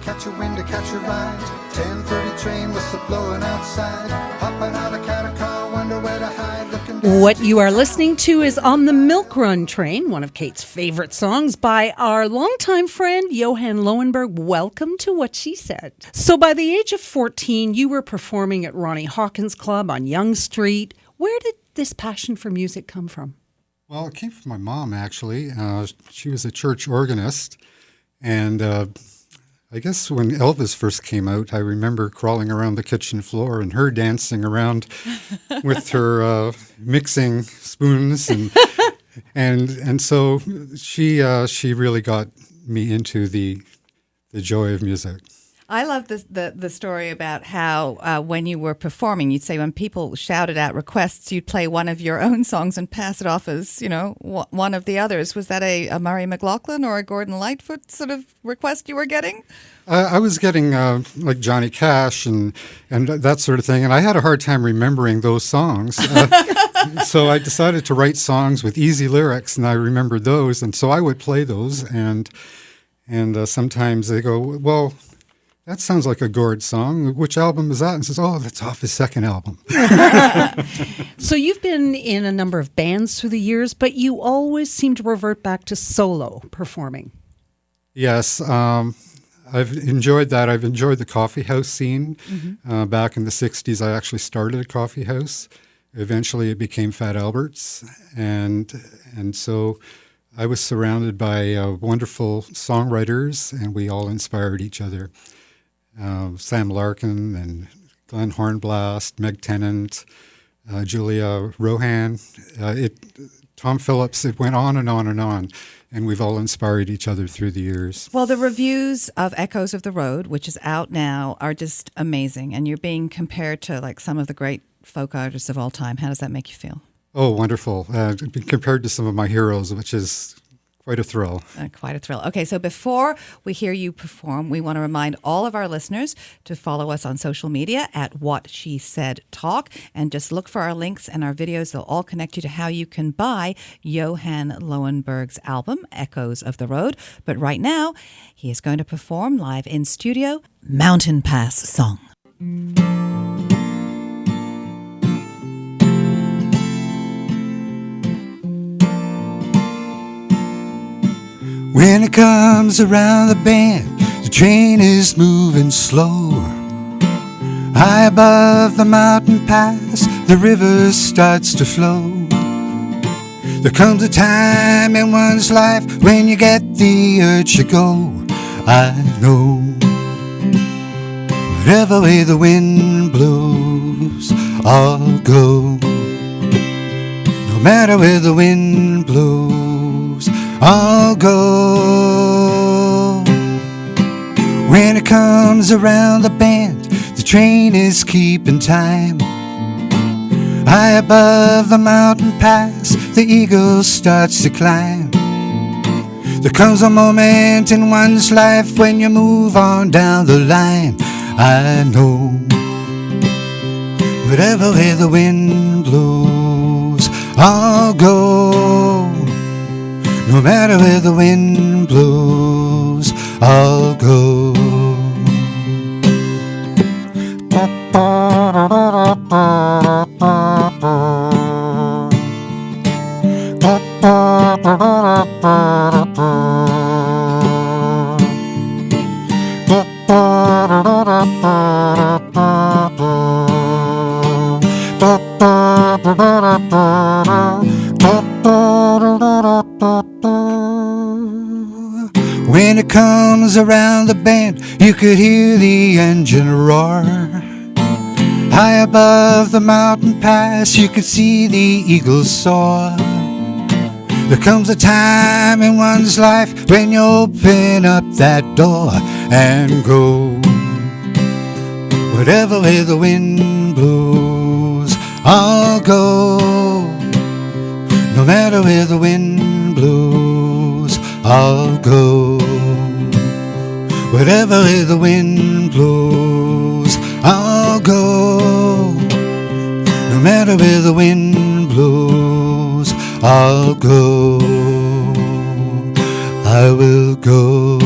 catch a wind to catch a ride. 10:30 train, whistle blowing outside. Hopping out of cat car, wonder where to hide. What you are listening to is On the Milk Run Train, one of Kate's favorite songs by our longtime friend, Johann Lowenberg. Welcome to What She Said. So by the age of 14, you were performing at Ronnie Hawkins Club on Yonge Street. Where did this passion for music come from? Well, it came from my mom, actually. She was a church organist. And I guess when Elvis first came out, I remember crawling around the kitchen floor and her dancing around with her mixing spoons. And so she really got me into the joy of music. I love the story about how when you were performing, you'd say when people shouted out requests, you'd play one of your own songs and pass it off as, one of the others. Was that a Murray McLaughlin or a Gordon Lightfoot sort of request you were getting? I was getting like Johnny Cash and that sort of thing, and I had a hard time remembering those songs. So I decided to write songs with easy lyrics, and I remembered those, and so I would play those, and sometimes they go, well, that sounds like a Gord song. Which album is that? And says, oh, that's off his second album. So you've been in a number of bands through the years, but you always seem to revert back to solo performing. Yes, I've enjoyed that. I've enjoyed the coffee house scene. Mm-hmm. Back in the 60s, I actually started a coffee house. Eventually, it became Fat Albert's. And so I was surrounded by wonderful songwriters, and we all inspired each other. Sam Larkin and Glenn Hornblast, Meg Tennant, Julia Rohan, Tom Phillips. It went on and on and on, and we've all inspired each other through the years. Well, the reviews of Echoes of the Road, which is out now, are just amazing, and you're being compared to like some of the great folk artists of all time. How does that make you feel? Oh, wonderful. Compared to some of my heroes, which is quite a thrill. Quite a thrill. Okay, so before we hear you perform, we want to remind all of our listeners to follow us on social media at What She Said Talk, and just look for our links and our videos. They'll all connect you to how you can buy Johann Lowenberg's album, Echoes of the Road. But right now, he is going to perform live in studio, Mountain Pass Song. When it comes around the bend, the train is moving slow. High above the mountain pass, the river starts to flow. There comes a time in one's life when you get the urge to go. I know, whatever way the wind blows, I'll go. No matter where the wind blows, I'll go. When it comes around the bend, the train is keeping time. High above the mountain pass, the eagle starts to climb. There comes a moment in one's life when you move on down the line. I know, whatever way the wind blows, I'll go. No matter where the wind blows, I'll go. When it comes around the bend, you could hear the engine roar. High above the mountain pass, you could see the eagles soar. There comes a time in one's life when you open up that door and go. Whatever way the wind blows, I'll go. No matter where the wind blows, I'll go. Whatever way the wind blows, I'll go. No matter where the wind blows, I'll go. I will go.